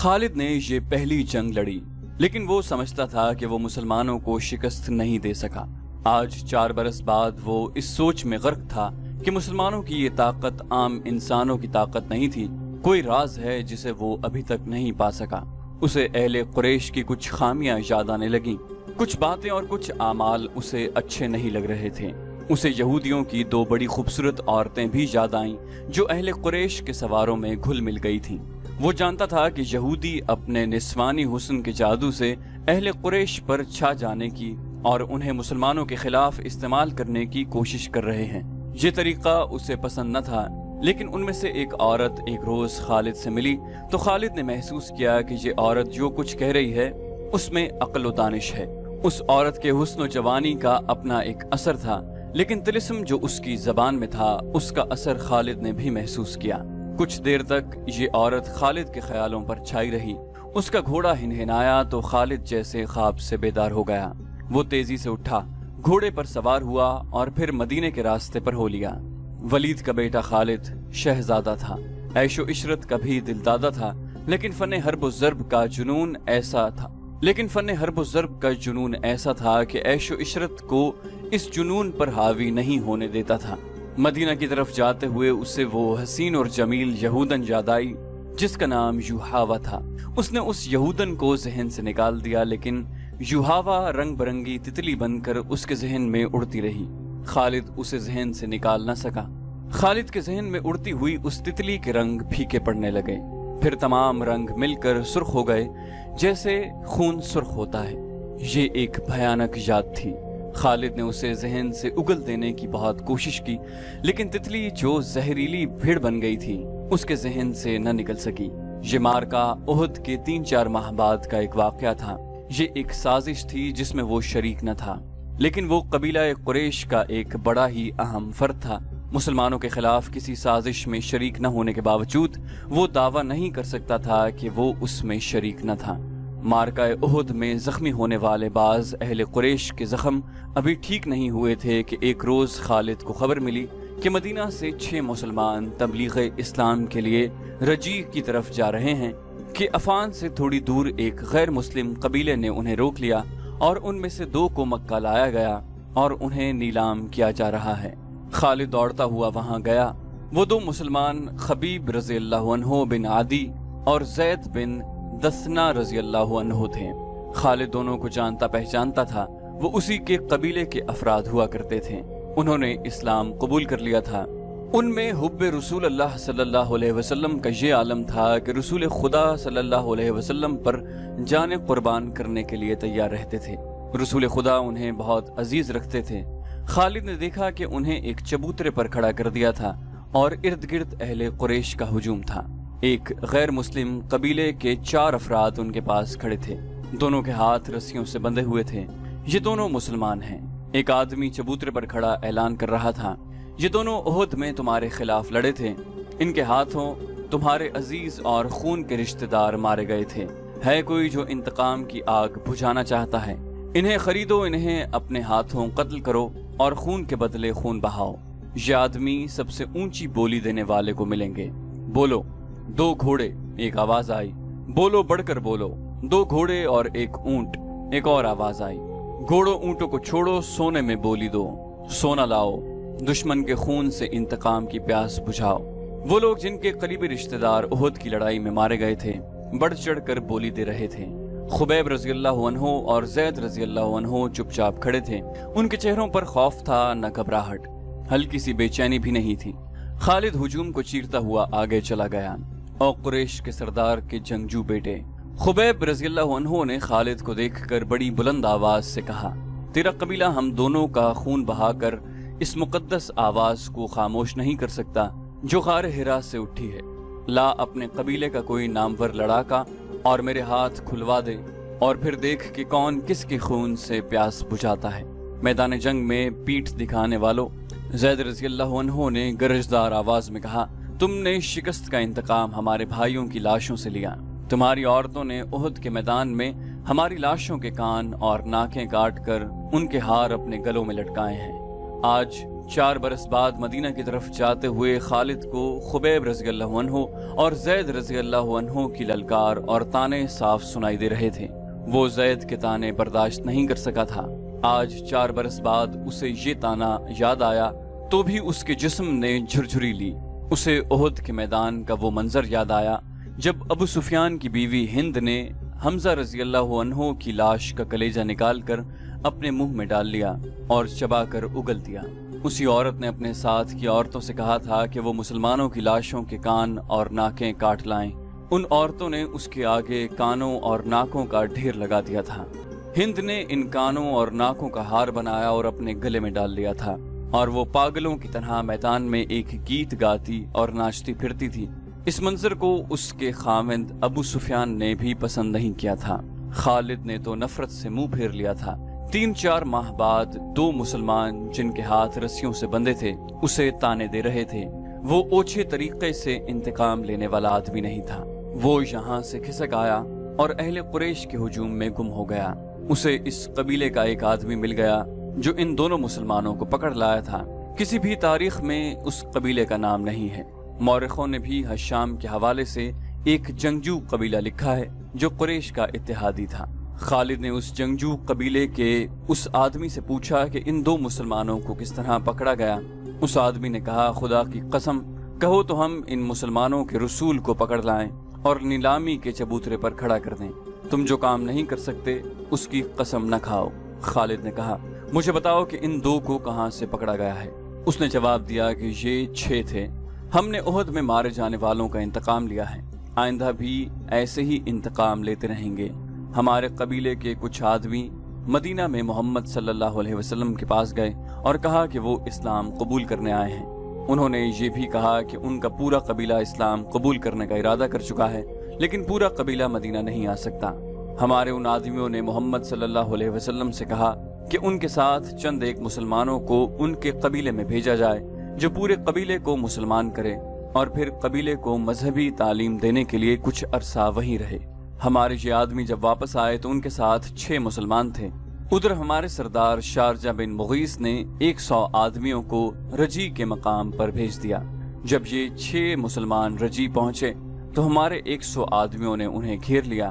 खालिद ने ये पहली जंग लड़ी, लेकिन वो समझता था कि वो मुसलमानों को शिकस्त नहीं दे सका। आज 4 बरस बाद वो इस सोच में गर्क था कि मुसलमानों की ये ताकत आम इंसानों की ताकत नहीं थी। कोई राज है जिसे वो अभी तक नहीं पा सका। उसे अहले कुरैश की कुछ खामियां याद आने लगी। कुछ बातें और कुछ आमाल उसे अच्छे नहीं लग रहे थे। उसे यहूदियों की 2 बड़ी खूबसूरत औरतें भी याद आईं जो अहले कुरैश के सवारों में घुल मिल गई थीं। वो जानता था कि यहूदी अपने निस्वानी हुस्न के जादू से अहले कुरैश पर छा जाने की और उन्हें मुसलमानों के खिलाफ इस्तेमाल करने की कोशिश कर रहे हैं। ये तरीका उसे पसंद न था, लेकिन उनमें से एक औरत एक रोज खालिद से मिली तो खालिद ने महसूस किया कि ये औरत जो कुछ कह रही है उसमें अक्ल व दानिश है। उस औरत के हुस्न व जवानी का अपना एक असर था, लेकिन तिलिस्म जो उसकी जबान में था उसका असर खालिद ने भी महसूस किया। कुछ देर तक ये औरत खालिद के ख्यालों पर छाई रही। उसका घोड़ा हिनहिनाया तो खालिद जैसे ख्वाब से बेदार हो गया। वो तेजी से उठा, घोड़े पर सवार हुआ और फिर मदीने के रास्ते पर हो लिया। वलीद का बेटा खालिद शहजादा था, ऐशो इशरत का भी दिलदादा था, लेकिन फने हर्ब ज़र्ब का जुनून ऐसा था कि ऐशो इशरत को इस जुनून पर हावी नहीं होने देता था। मदीना की तरफ जाते हुए उसे वो हसीन और जमील यहूदन याद आई जिसका नाम युहावा था। उसने उस यहूदन को जहन से निकाल दिया, लेकिन युहावा रंग बिरंगी तितली बनकर उसके जहन में उड़ती रही। खालिद उसे जहन से निकाल न सका। खालिद के जहन में उड़ती हुई उस तितली के रंग फीके पड़ने लगे, फिर तमाम रंग मिलकर सुर्ख हो गए जैसे खून सुर्ख होता है। ये एक भयानक याद थी। खालिद ने उसे जहन से उगल देने की बहुत कोशिश की, लेकिन तितली जो जहरीली भीड़ बन गई थी उसके जहन से न निकल सकी। ये मार्का उहद के 3-4 माह बाद का एक वाकया था। ये एक साजिश थी जिसमें वो शरीक न था, लेकिन वो कबीला कुरैश का एक बड़ा ही अहम फर्द था। मुसलमानों के खिलाफ किसी साजिश में शरीक न होने के बावजूद वो दावा नहीं कर सकता था कि वो उसमें शरीक न था। मार्का उहद में जख्मी होने वाले बाज अहले कुरैश के जख्म अभी ठीक नहीं हुए थे कि एक रोज खालिद को खबर मिली कि मदीना से 6 मुसलमान तबलीग इस्लाम के लिए रजी की तरफ जा रहे हैं कि अफान से थोड़ी दूर एक गैर मुस्लिम कबीले ने उन्हें रोक लिया और उनमें से 2 को मक्का लाया गया और उन्हें नीलाम किया जा रहा है। खालिद दौड़ता हुआ वहां गया। वो 2 मुसलमान खबीब रज़ियल्लाहु अन्हु बिन आदी और ज़ैद बिन दसना रज़ियल्लाहु अन्हु थे। खालिद दोनों को जानता पहचानता था। वो उसी के कबीले के अफराद हुआ करते थे। उन्होंने इस्लाम कबूल कर लिया था। उनमें हुब्बे रसूल अल्लाह सल्लल्लाहु अलैहि वसल्लम का ये आलम था कि रसूल खुदा सल्लल्लाहु अलैहि वसल्लम पर जाने कुर्बान करने के लिए तैयार रहते थे। रसूल खुदा उन्हें बहुत अजीज रखते थे। खालिद ने देखा कि उन्हें एक चबूतरे पर खड़ा कर दिया था और इर्द गिर्द अहले कुरैश का हुजूम था। एक गैर मुस्लिम कबीले के 4 अफराद उनके पास खड़े थे। दोनों के हाथ रस्सियों से बंधे हुए थे। ये दोनों मुसलमान हैं। एक आदमी चबूतरे पर खड़ा ऐलान कर रहा था, ये दोनों उहद में तुम्हारे खिलाफ लड़े थे। इनके हाथों तुम्हारे अजीज और खून के रिश्तेदार मारे गए थे। है कोई जो इंतकाम की आग बुझाना चाहता है? इन्हें खरीदो, इन्हें अपने हाथों कत्ल करो और खून के बदले खून बहाओ। ये आदमी सबसे ऊंची बोली देने वाले को मिलेंगे। बोलो 2 घोड़े, एक आवाज आई। बोलो बढ़कर बोलो 2 घोड़े और एक ऊंट, एक और आवाज आई। घोड़ों ऊंटों को छोड़ो, सोने में बोली दो, सोना लाओ, दुश्मन के खून से इंतकाम की प्यास बुझाओ। वो लोग जिनके करीबी रिश्तेदार उहद की लड़ाई में मारे गए थे बढ़ चढ़ कर बोली दे रहे थे। खुबैब रज़ियल्लाहु अन्हु और ज़ैद रज़ियल्लाहु अन्हु चुपचाप खड़े थे। उनके चेहरों पर खौफ था, न घबराहट, हल्की सी बेचैनी भी नहीं थी। खालिद हुजूम को चीरता हुआ आगे चला गया और कुरैश के सरदार के जंगजू बेटे खुबैब रज़ियल्लाहु अन्हु ने खालिद को देखकर बड़ी बुलंद आवाज से कहा, तेरा कबीला हम दोनों का खून बहाकर इस मुकद्दस आवाज को खामोश नहीं कर सकता जो गार हिरा से उठी है। ला अपने कबीले का कोई नामवर लड़ाका और मेरे हाथ खुलवा दे और फिर देख कि कौन किसके खून से प्यास बुझाता है। मैदान जंग में पीठ दिखाने वालों, ज़ैद रज़ियल्लाहु अन्हु ने गरजदार आवाज में कहा, तुमने शिकस्त का इंतकाम हमारे भाइयों की लाशों से लिया। तुम्हारी औरतों ने उहद के मैदान में हमारी लाशों के कान और नाकें काट कर उनके हार अपने गलों में लटकाए हैं। आज 4 बरस बाद मदीना की तरफ जाते हुए खालिद को खुबैब रज़ी अल्लाह अन्हु और ज़ैद रज़ी अल्लाह अन्हु की ललकार और ताने साफ सुनाई दे रहे थे। वो ज़ैद के ताने बर्दाश्त नहीं कर सका था। आज 4 बरस बाद उसे ये ताना याद आया तो भी उसके जिस्म ने झुरझुरी ली। उसे ओहद के मैदान का वो मंजर याद आया जब अबू सुफियान की बीवी हिंद ने हमजा रज़ी अल्लाह अन्हु की लाश का कलेजा निकालकर अपने मुंह में डाल लिया और चबाकर उगल दिया। उसी औरत ने अपने साथ की औरतों से कहा था कि वो मुसलमानों की लाशों के कान और नाकें काट लाएं। उन औरतों ने उसके आगे कानों और नाकों का ढेर लगा दिया था। हिंद ने इन कानों और नाकों का हार बनाया और अपने गले में डाल लिया था और वो पागलों की तरह मैदान में एक गीत गाती और नाचती फिरती थी। इस मंजर को उसके खाविंद अबू सुफियान ने भी पसंद नहीं किया था। खालिद ने तो नफरत से मुंह फेर लिया था। 3-4 माह बाद 2 मुसलमान जिनके हाथ रस्सियों से बंधे थे उसे ताने दे रहे थे। वो ओछे तरीके से इंतकाम लेने वाला आदमी नहीं था। वो यहाँ से खिसक आया और अहले कुरैश के हुजूम में गुम हो गया। उसे इस कबीले का एक आदमी मिल गया जो इन दोनों मुसलमानों को पकड़ लाया था। किसी भी तारीख में उस कबीले का नाम नहीं है। मौरखों ने भी हशाम के हवाले से एक जंगजू कबीला लिखा है जो कुरैश का इत्तेहादी था। खालिद ने उस जंगजू कबीले के उस आदमी से पूछा कि इन 2 मुसलमानों को किस तरह पकड़ा गया। उस आदमी ने कहा, खुदा की कसम, कहो तो हम इन मुसलमानों के रसूल को पकड़ लाएं और नीलामी के चबूतरे पर खड़ा कर दें। तुम जो काम नहीं कर सकते उसकी कसम न खाओ। खालिद ने कहा, मुझे बताओ कि इन 2 को कहां से पकड़ा गया है। उसने जवाब दिया कि ये 6 थे। हमने ओहद में मारे जाने वालों का इंतकाम लिया है, आइंदा भी ऐसे ही इंतकाम लेते रहेंगे। हमारे कबीले के कुछ आदमी मदीना में मोहम्मद सल्लल्लाहु अलैहि वसल्लम के पास गए और कहा कि वो इस्लाम कबूल करने आए हैं। उन्होंने ये भी कहा कि उनका पूरा कबीला इस्लाम कबूल करने का इरादा कर चुका है, लेकिन पूरा कबीला मदीना नहीं आ सकता। हमारे उन आदमियों ने मोहम्मद सल्लल्लाहु अलैहि वसल्लम से कहा कि उनके साथ चंद एक मुसलमानों को उनके कबीले में भेजा जाए जो पूरे कबीले को मुसलमान करे और फिर कबीले को मजहबी तालीम देने के लिए कुछ अरसा वहीं रहे। हमारे ये आदमी जब वापस आए तो उनके साथ 6 मुसलमान थे। उधर हमारे सरदार शारजा बिन मुगीस ने 100 आदमियों को रजी के मकाम पर भेज दिया। जब ये 6 मुसलमान रजी पहुंचे तो हमारे 100 आदमियों ने उन्हें घेर लिया।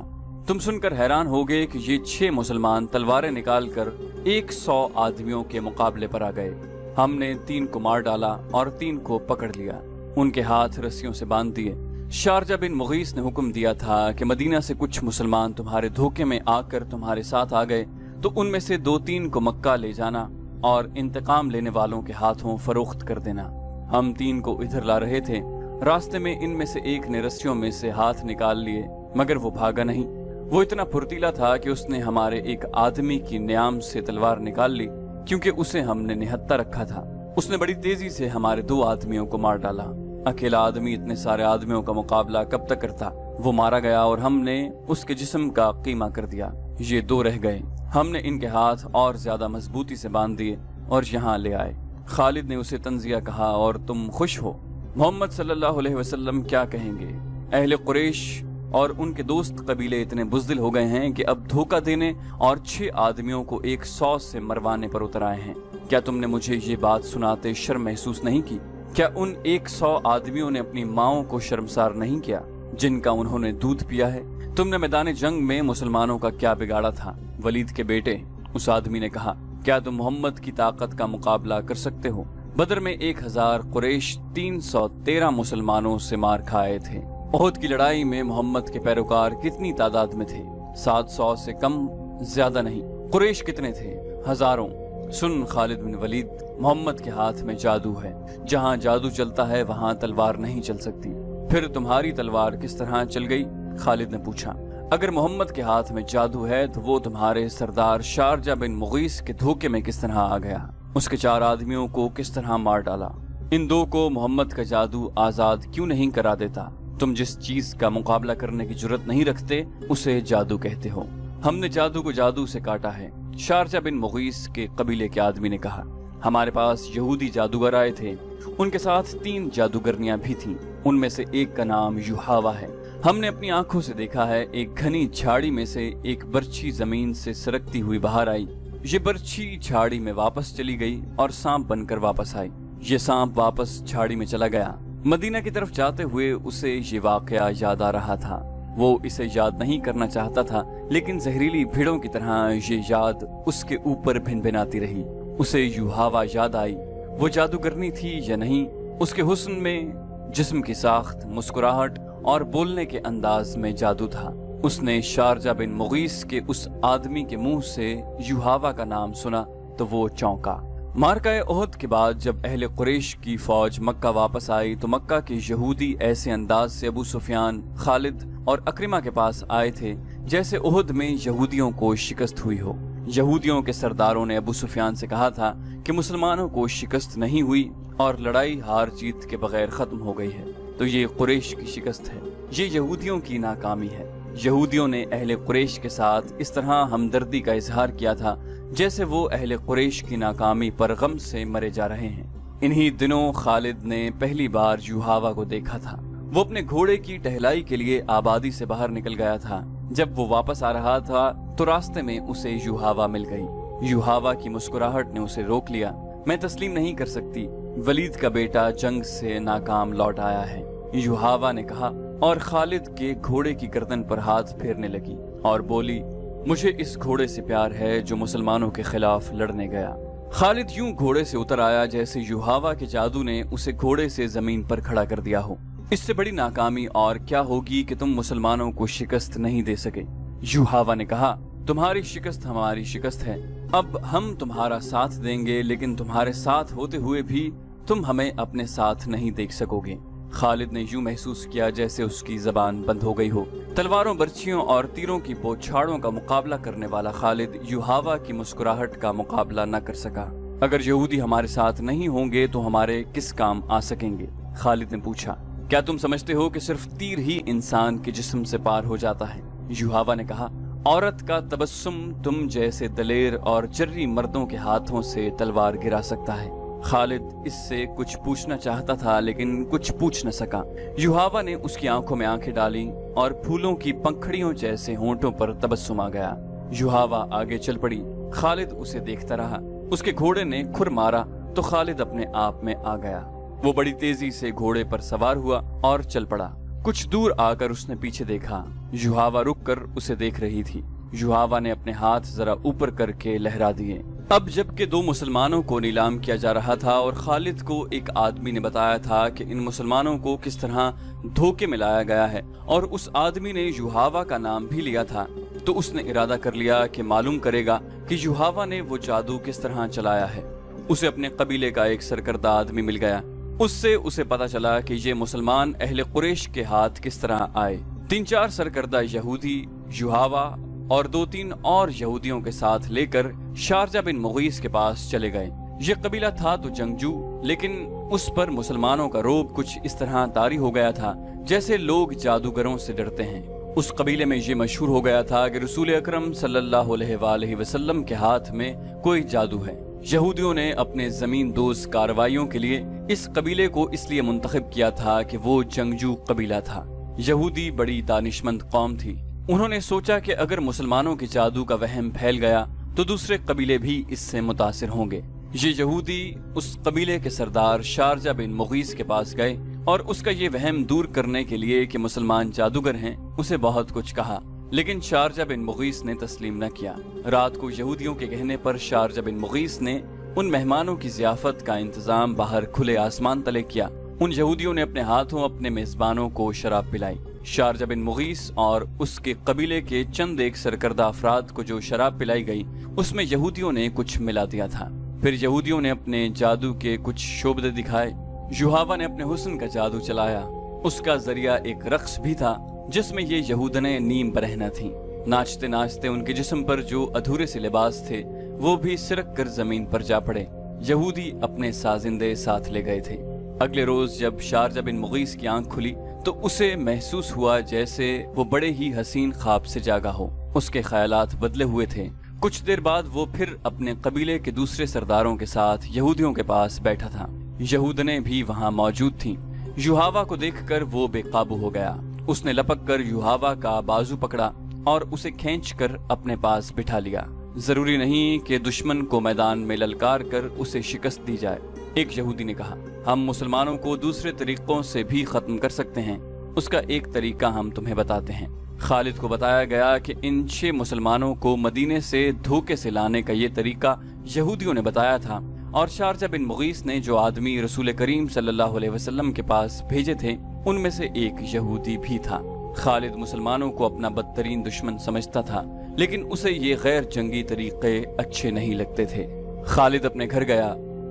तुम सुनकर हैरान होगे कि ये 6 मुसलमान तलवारें निकालकर 100 आदमियों के मुकाबले पर आ गए। हमने 3 को मार डाला और 3 को पकड़ लिया, उनके हाथ रस्सियों से बांध दिए। शारजा बिन मुगीस ने हुक्म दिया था कि मदीना से कुछ मुसलमान तुम्हारे धोखे में आकर तुम्हारे साथ आ गए तो उनमें से 2-3 को मक्का ले जाना और इंतकाम लेने वालों के हाथों फरोख्त कर देना। हम 3 को इधर ला रहे थे, रास्ते में इनमें से एक ने रस्सियों में से हाथ निकाल लिए, मगर वो भागा नहीं। वो इतना फुर्तीला था कि उसने हमारे एक आदमी की न्याम से तलवार निकाल ली, क्योंकि उसे हमने निहत्ता रखा था। उसने बड़ी तेजी से हमारे 2 आदमियों को मार डाला। अकेला आदमी इतने सारे आदमियों का मुकाबला कब तक करता। वो मारा गया और हमने उसके जिस्म का कीमा कर दिया। ये 2 रह गए। हमने इनके हाथ और ज्यादा मजबूती से बांध दिए और यहाँ ले आए। खालिद ने उसे तंजिया कहा, और तुम खुश हो? मोहम्मद सल्लल्लाहु अलैहि वसल्लम क्या कहेंगे? अहले कुरैश और उनके दोस्त कबीले इतने बुज़दिल हो गए हैं कि अब धोखा देने और 6 आदमियों को 100 से मरवाने पर उतर आए हैं। क्या तुमने मुझे ये बात सुनाते शर्म महसूस नहीं की? क्या उन 100 आदमियों ने अपनी माओं को शर्मसार नहीं किया जिनका उन्होंने दूध पिया है? तुमने मैदान जंग में मुसलमानों का क्या बिगाड़ा था? वलीद के बेटे, उस आदमी ने कहा, क्या तुम मोहम्मद की ताकत का मुकाबला कर सकते हो? बदर में 1000 कुरैश 313 मुसलमानों से मार खाए थे। ओहद की लड़ाई में मोहम्मद के पैरोकार कितनी तादाद में थे? 700 से कम, ज्यादा नहीं। कुरैश कितने थे? हजारों। सुन खालिद बिन वलीद, मोहम्मद के हाथ में जादू है। जहाँ जादू चलता है वहाँ तलवार नहीं चल सकती। फिर तुम्हारी तलवार किस तरह चल गई? खालिद ने पूछा। अगर मोहम्मद के हाथ में जादू है तो वो तुम्हारे सरदार शारजा बिन मुगीस के धोखे में किस तरह आ गया? उसके 4 आदमियों को किस तरह मार डाला? इन 2 को मोहम्मद का जादू आजाद क्यों नहीं करा देता? तुम जिस चीज का मुकाबला करने की जुर्रत नहीं रखते उसे जादू कहते हो। हमने जादू को जादू से काटा है। शारजा बिन मुगीस के कबीले के आदमी ने कहा, हमारे पास यहूदी जादूगर आए थे। उनके साथ 3 जादूगरनियां भी थीं। उनमें से एक का नाम युहावा है। हमने अपनी आंखों से देखा है, एक घनी झाड़ी में से एक बर्छी जमीन से सरकती हुई बाहर आई। ये बर्छी झाड़ी में वापस चली गई और सांप बनकर वापस आई। ये सांप वापस झाड़ी में चला गया। मदीना की तरफ जाते हुए उसे ये वाकया याद आ रहा था। वो इसे याद नहीं करना चाहता था, लेकिन जहरीली भीड़ों की तरह ये याद उसके ऊपर भिनभिनाती रही। उसे युहावा याद आई। वो जादूगरनी थी या नहीं, उसके हुस्न में, जिस्म की साख्त, मुस्कुराहट और बोलने के अंदाज में जादू था। उसने शारजा बिन मुगीस के उस आदमी के मुंह से युहावा का नाम सुना तो वो चौंका। मारकाए ओहद के बाद जब अहले कुरैश की फौज मक्का वापस आई तो मक्का के यहूदी ऐसे अंदाज से अबू सुफियान, खालिद और अक्रिमा के पास आए थे जैसे ओहद में यहूदियों को शिकस्त हुई हो। यहूदियों के सरदारों ने अबू सुफियान से कहा था कि मुसलमानों को शिकस्त नहीं हुई और लड़ाई हार जीत के बगैर खत्म हो गई है, तो ये कुरैश की शिकस्त है, ये यहूदियों की नाकामी है। यहूदियों ने अहले कुरैश के साथ इस तरह हमदर्दी का इजहार किया था जैसे वो अहले कुरैश की नाकामी पर गम से मरे जा रहे हैं। इन्हीं दिनों खालिद ने पहली बार युहावा को देखा था। वो अपने घोड़े की टहलाई के लिए आबादी से बाहर निकल गया था। जब वो वापस आ रहा था तो रास्ते में उसे युहावा मिल गई। युहावा की मुस्कुराहट ने उसे रोक लिया। मैं तस्लीम नहीं कर सकती, वलीद का बेटा जंग से नाकाम लौट आया है, युहावा ने कहा और खालिद के घोड़े की गर्दन पर हाथ फेरने लगी और बोली, मुझे इस घोड़े से प्यार है जो मुसलमानों के खिलाफ लड़ने गया। खालिद यूं घोड़े से उतर आया जैसे युहावा के जादू ने उसे घोड़े से जमीन पर खड़ा कर दिया हो। इससे बड़ी नाकामी और क्या होगी कि तुम मुसलमानों को शिकस्त नहीं दे सके। युहावा ने कहा, तुम्हारी शिकस्त हमारी शिकस्त है। अब हम तुम्हारा साथ देंगे, लेकिन तुम्हारे साथ होते हुए भी तुम हमें अपने साथ नहीं देख सकोगे। खालिद ने यूं महसूस किया जैसे उसकी जबान बंद हो गई हो। तलवारों, बर्छियों और तीरों की बौछारों का मुकाबला करने वाला खालिद युहावा की मुस्कुराहट का मुकाबला न कर सका। अगर यहूदी हमारे साथ नहीं होंगे तो हमारे किस काम आ सकेंगे? खालिद ने पूछा। क्या तुम समझते हो कि सिर्फ तीर ही इंसान के जिस्म से पार हो जाता है? युहावा ने कहा, औरत का तबस्सुम तुम जैसे दलेर और जर्री मर्दों के हाथों से तलवार गिरा सकता है। खालिद इससे कुछ पूछना चाहता था लेकिन कुछ पूछ न सका। युहावा ने उसकी आंखों में आंखें डाली और फूलों की पंखड़ियों जैसे होंठों पर तबस्सुम आ गया। युहावा आगे चल पड़ी। खालिद उसे देखता रहा। उसके घोड़े ने खुर मारा तो खालिद अपने आप में आ गया। वो बड़ी तेजी से घोड़े पर सवार हुआ और चल पड़ा। कुछ दूर आकर उसने पीछे देखा। युहावा रुककर उसे देख रही थी। युहावा ने अपने हाथ जरा ऊपर करके लहरा दिए। अब जबकि दो मुसलमानों को नीलाम किया जा रहा था और खालिद को एक आदमी ने बताया था कि इन मुसलमानों को किस तरह धोखे में लाया गया है और उस आदमी ने युहावा का नाम भी लिया था, तो उसने इरादा कर लिया कि मालूम करेगा कि युहावा ने वो जादू किस तरह चलाया है। उसे अपने कबीले का एक सरकर्दा आदमी मिल गया। उससे उसे पता चला कि ये मुसलमान अहले कुरैश के हाथ किस तरह आए। 3-4 सरकर्दा यहूदी युहावा और 2-3 और यहूदियों के साथ लेकर शारजा बिन मुगीस के पास चले गए। ये कबीला था तो जंगजू, लेकिन उस पर मुसलमानों का रोब कुछ इस तरह तारी हो गया था जैसे लोग जादूगरों से डरते हैं। उस कबीले में ये मशहूर हो गया था कि रसूल अकरम सल्लल्लाहु अलैहि वसल्लम के हाथ में कोई जादू है। यहूदियों ने अपने जमीन दोज कार्रवाइयों के लिए इस कबीले को इसलिए मुंतखब किया था कि वो जंगजू कबीला था। यहूदी बड़ी दानिशमंद कौम थी। उन्होंने सोचा कि अगर मुसलमानों के जादू का वहम फैल गया तो दूसरे कबीले भी इससे मुतासिर होंगे। ये यहूदी उस कबीले के सरदार शारजा बिन मुगीस के पास गए और उसका ये वहम दूर करने के लिए कि मुसलमान जादूगर हैं उसे बहुत कुछ कहा, लेकिन शारजा बिन मुगीस ने तस्लीम न किया। रात को यहूदियों के कहने पर शारजा बिन मुगीस ने उन मेहमानों की जियाफत का इंतजाम बाहर खुले आसमान तले किया। उन यहूदियों ने अपने हाथों अपने मेजबानों को शराब पिलाई। शारजा बिन मुगीस और उसके कबीले के चंद एक सरकर्दा अफराद को जो शराब पिलाई गई उसमें यहूदियों ने कुछ मिला दिया था। फिर यहूदियों ने अपने जादू के कुछ शोबदे दिखाए। युहावा ने अपने हुस्न का जादू चलाया। उसका जरिया एक रक्स भी था जिसमें ये यहूदने नीम बरहना थी। नाचते नाचते उनके जिस्म पर जो अधूरे से लिबास थे वो भी सिरक कर जमीन पर जा पड़े। यहूदी अपने साजिंदे साथ ले गए थे। अगले रोज जब शारजा बिन मुगीस की आंख खुली तो उसे महसूस हुआ जैसे वो बड़े ही हसीन ख्वाब से जागा हो। उसके ख्यालात बदले हुए थे। कुछ देर बाद वो फिर अपने कबीले के दूसरे सरदारों के साथ यहूदियों के पास बैठा था। यहूदने भी वहाँ मौजूद थीं। युहावा को देखकर वो बेकाबू हो गया। उसने लपक कर युहावा का बाजू पकड़ा और उसे खींचकर अपने पास बिठा लिया। जरूरी नहीं कि दुश्मन को मैदान में ललकार कर उसे शिकस्त दी जाए। एक यहूदी ने कहा, हम मुसलमानों को दूसरे तरीकों से भी खत्म कर सकते हैं, उसका एक तरीका हम तुम्हें बताते हैं। खालिद को बताया गया कि इन 6 मुसलमानों को मदीने से धोखे से लाने का ये तरीका यहूदियों ने बताया था, और शारजा बिन मुगीस ने जो आदमी रसूल करीम सल्लल्लाहु अलैहि वसल्लम के पास भेजे थे उनमें से एक यहूदी भी था। खालिद मुसलमानों को अपना बदतरीन दुश्मन समझता था, लेकिन उसे ये गैर जंगी तरीके अच्छे नहीं लगते थे। खालिद अपने घर गया,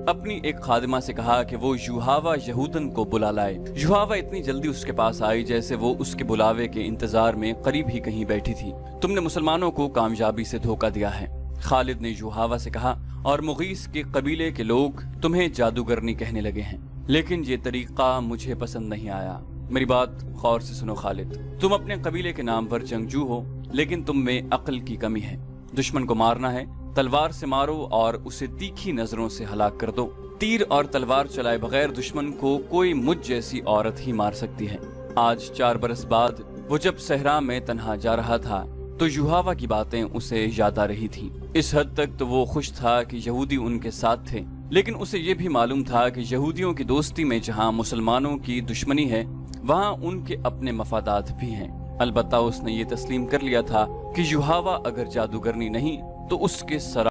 अपनी एक खादिमा से कहा कि वो युहावा यहूदन को बुला लाए। युहावा इतनी जल्दी उसके पास आई जैसे वो उसके बुलावे के इंतजार में करीब ही कहीं बैठी थी। तुमने मुसलमानों को कामयाबी से धोखा दिया है, खालिद ने युहावा से कहा, और मुगीस के कबीले के लोग तुम्हें जादूगरनी कहने लगे हैं, लेकिन ये तरीका मुझे पसंद नहीं आया। मेरी बात गौर से सुनो खालिद, तुम अपने कबीले के नाम पर जंगजू हो, लेकिन तुम में अक्ल की कमी है। दुश्मन को मारना है, तलवार से मारो और उसे तीखी नजरों से हलाक कर दो। तीर और तलवार चलाए बगैर दुश्मन को कोई मुझ जैसी औरत ही मार सकती है। आज 4 बरस बाद वो जब सहरा में तन्हा जा रहा था तो युहावा की बातें उसे याद आ रही थी। इस हद तक तो वो खुश था कि यहूदी उनके साथ थे, लेकिन उसे ये भी मालूम था कि यहूदियों की दोस्ती में जहाँ मुसलमानों की दुश्मनी है वहाँ उनके अपने मफादात भी हैं। अलबत्ता उसने ये तस्लीम कर लिया था कि युहावा अगर जादूगरनी नहीं तो उसके सरा